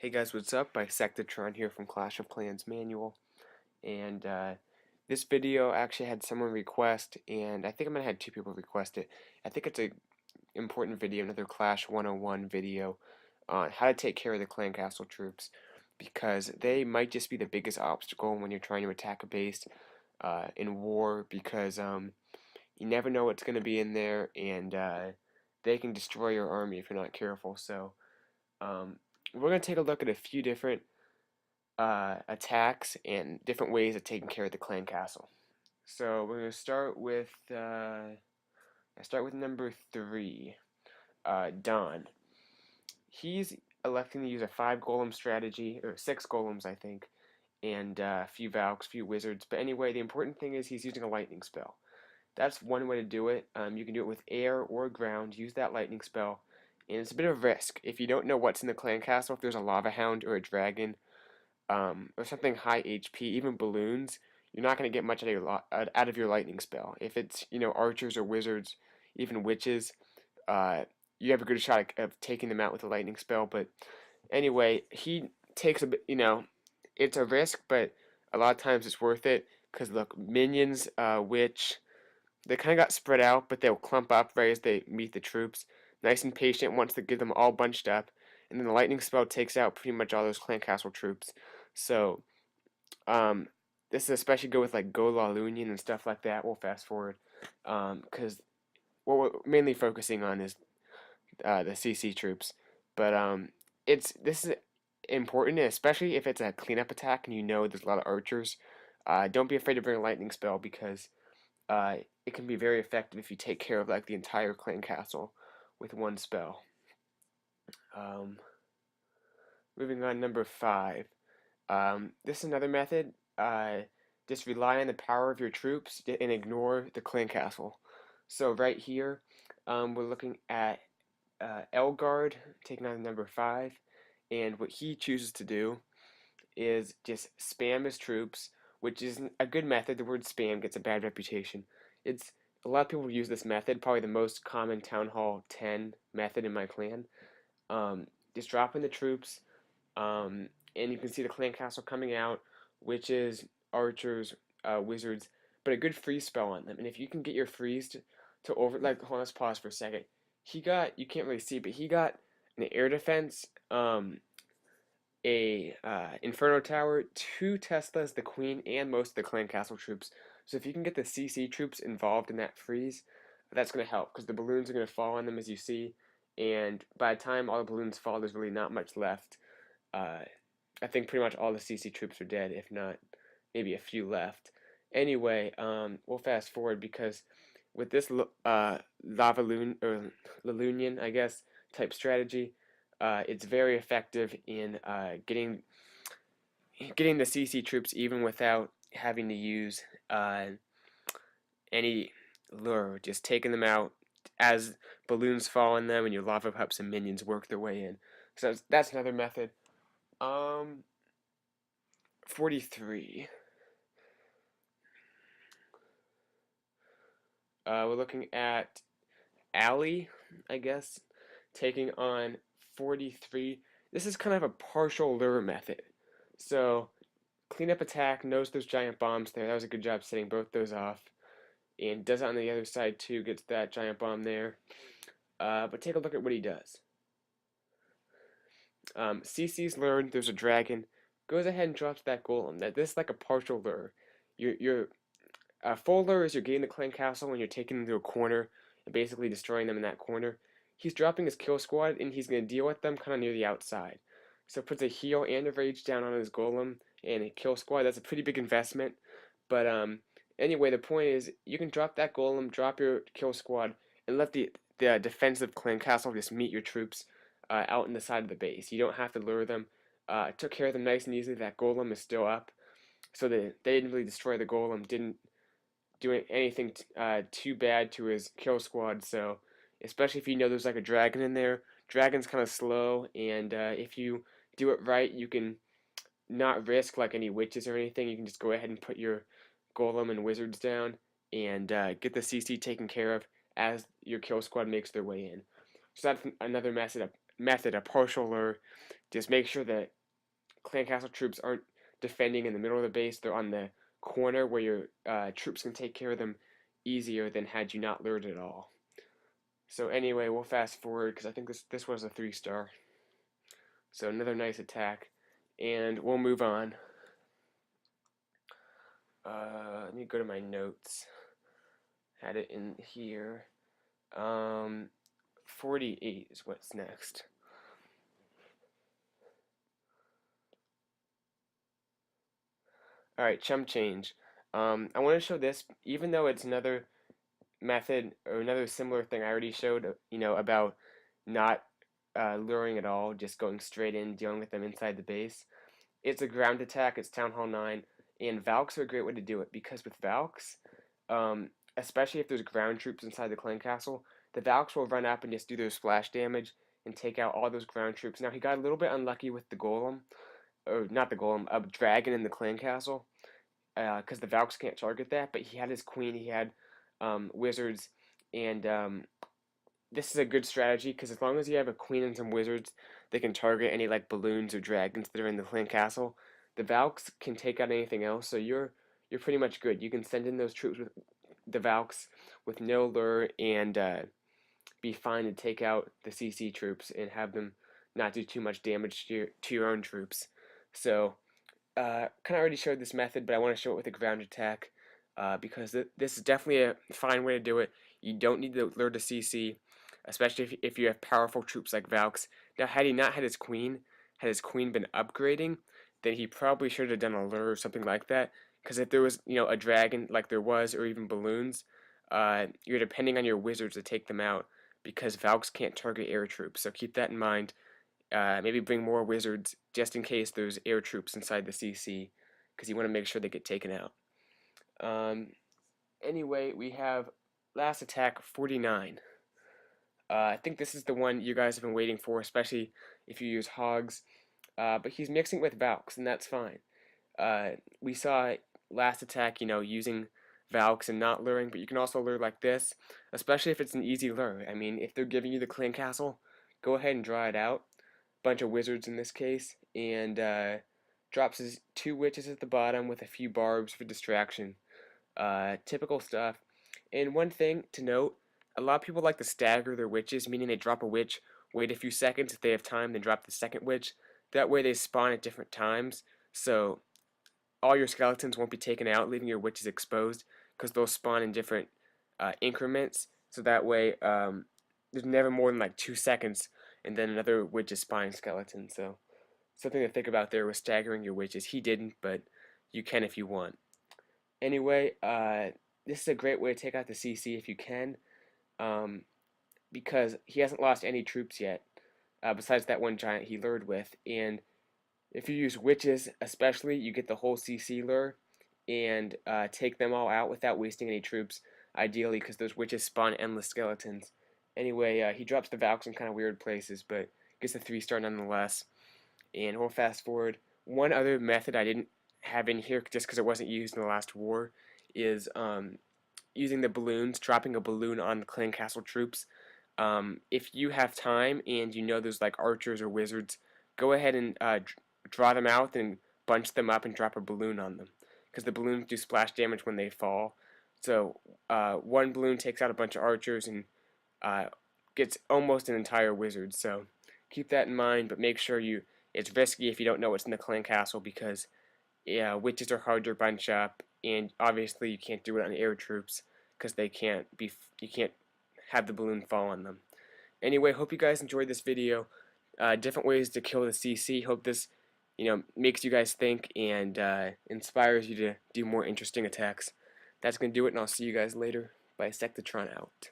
Hey guys, what's up? Bisectatron here from Clash of Clans Manual, and this video actually had someone request, and I think I might have had two people request it. I think it's a important video, another Clash 101 video on how to take care of the clan castle troops, because they might just be the biggest obstacle when you're trying to attack a base in war, because you never know what's going to be in there, and they can destroy your army if you're not careful. So um, we're going to take a look at a few different attacks and different ways of taking care of the clan castle. So we're going to start with number 3, Don. He's electing to use a 5 golem strategy, or 6 golems I think, and a few Valks, a few wizards. But anyway, the important thing is he's using a lightning spell. That's one way to do it. You can do it with air or ground. Use that lightning spell, and it's a bit of a risk. If you don't know what's in the clan castle, if there's a lava hound or a dragon, or something high HP, even balloons, you're not going to get much out of your lightning spell. If it's archers or wizards, even witches, you have a good shot of taking them out with a lightning spell. But anyway, he takes a bit. It's a risk, but a lot of times it's worth it because look, minions, witch, they kind of got spread out, but they'll clump up right as they meet the troops. Nice and patient, wants to get them all bunched up, and then the lightning spell takes out pretty much all those clan castle troops. So, this is especially good with like Go La Lunion and stuff like that. We'll fast forward, because what we're mainly focusing on is the CC troops. But this is important, especially if it's a cleanup attack and you know there's a lot of archers. Don't be afraid to bring a lightning spell because it can be very effective if you take care of like the entire clan castle with one spell. Um, Moving on, number 5. This is another method. Just rely on the power of your troops and ignore the clan castle. So right here, we're looking at Elgard taking on number 5, and what he chooses to do is just spam his troops, which is a good method. The word spam gets a bad reputation. It's a lot of people use this method, probably the most common Town Hall 10 method in my clan. Just dropping the troops, and you can see the clan castle coming out, witches, archers, wizards, but a good freeze spell on them. And if you can get your freeze to over, like, hold on, let's pause for a second. You can't really see, but he got an air defense, a Inferno Tower, 2 Teslas, the Queen, and most of the Clan Castle troops. So if you can get the CC troops involved in that freeze, that's going to help because the balloons are going to fall on them as you see, and by the time all the balloons fall, there's really not much left. I think pretty much all the CC troops are dead, if not maybe a few left. Anyway, we'll fast forward because with this Lava Loon or Lalunian, I guess, type strategy, it's very effective in getting the CC troops even without having to use any lure, just taking them out as balloons fall on them and your lava pups and minions work their way in. So that's another method. 43. We're looking at Ali, I guess, taking on 43. This is kind of a partial lure method. So, cleanup attack, knows those giant bombs there. That was a good job setting both those off. And does it on the other side too, gets that giant bomb there. But take a look at what he does. CC's learned there's a dragon. Goes ahead and drops that golem. This is like a partial lure. Your full lure is you're getting the clan castle and you're taking them to a corner and basically destroying them in that corner. He's dropping his kill squad and he's going to deal with them kind of near the outside. So puts a heal and a rage down on his golem and a kill squad. That's a pretty big investment. But anyway, the point is you can drop that golem, drop your kill squad, and let the defensive clan castle just meet your troops out in the side of the base. You don't have to lure them. Took care of them nice and easily. That golem is still up. So they didn't really destroy the golem, didn't do anything too bad to his kill squad. So especially if you know there's like a dragon in there, dragon's kind of slow, and if you do it right, you can not risk like any witches or anything. You can just go ahead and put your golem and wizards down and get the CC taken care of as your kill squad makes their way in. So that's another method, a partial lure. Just make sure that clan castle troops aren't defending in the middle of the base. They're on the corner where your troops can take care of them easier than had you not lured at all. So anyway, we'll fast forward because I think this was a 3-star. So another nice attack, and we'll move on. Let me go to my notes. Had it in here. 48 is what's next. Alright, chum change. I want to show this, even though it's another method or another similar thing I already showed, about not luring at all, just going straight in, dealing with them inside the base. It's a ground attack, it's Town Hall 9, and Valks are a great way to do it, because with Valks, especially if there's ground troops inside the clan castle, the Valks will run up and just do their splash damage and take out all those ground troops. Now, he got a little bit unlucky with the golem, or not the golem, a dragon in the clan castle, because the Valks can't target that, but he had his queen, he had wizards, and this is a good strategy, because as long as you have a queen and some wizards, they can target any like balloons or dragons that are in the clan castle. The Valks can take out anything else, so you're pretty much good. You can send in those troops with the Valks with no lure and be fine to take out the CC troops and have them not do too much damage to your own troops. So, kind of already showed this method, but I want to show it with a ground attack because this is definitely a fine way to do it. You don't need to lure to CC, especially if you have powerful troops like Valks. Now, had he not had his queen been upgrading, then he probably should have done a lure or something like that. Because if there was, a dragon like there was, or even balloons, you're depending on your wizards to take them out because Valks can't target air troops. So keep that in mind. Maybe bring more wizards just in case there's air troops inside the CC, because you want to make sure they get taken out. Anyway, we have last attack 49. I think this is the one you guys have been waiting for, especially if you use hogs. But he's mixing with Valks, and that's fine. We saw last attack, using Valks and not luring, but you can also lure like this, especially if it's an easy lure. I mean, if they're giving you the clan castle, go ahead and draw it out. Bunch of wizards in this case, and drops his 2 witches at the bottom with a few barbs for distraction. Typical stuff. And one thing to note, a lot of people like to stagger their witches, meaning they drop a witch, wait a few seconds, if they have time, then drop the second witch. That way they spawn at different times, so all your skeletons won't be taken out, leaving your witches exposed, because they'll spawn in different increments, so that way there's never more than like 2 seconds, and then another witch is spawning skeleton, so something to think about there with staggering your witches. He didn't, but you can if you want. Anyway, this is a great way to take out the CC if you can, because he hasn't lost any troops yet, besides that one giant he lured with, and if you use witches especially, you get the whole CC lure, and take them all out without wasting any troops, ideally, because those witches spawn endless skeletons. Anyway, he drops the Valks in kind of weird places, but gets a 3-star nonetheless. And we'll fast forward. One other method I didn't have in here just because it wasn't used in the last war is using the balloons, dropping a balloon on the clan castle troops. If you have time and you know there's like archers or wizards, go ahead and draw them out and bunch them up and drop a balloon on them, because the balloons do splash damage when they fall. So one balloon takes out a bunch of archers and gets almost an entire wizard. So keep that in mind, but make sure it's risky if you don't know what's in the clan castle, because witches are hard to bunch up, and obviously you can't do it on air troops because you can't have the balloon fall on them. Anyway, hope you guys enjoyed this video. Different ways to kill the CC. Hope this makes you guys think and inspires you to do more interesting attacks. That's going to do it, and I'll see you guys later. Bisectatron out.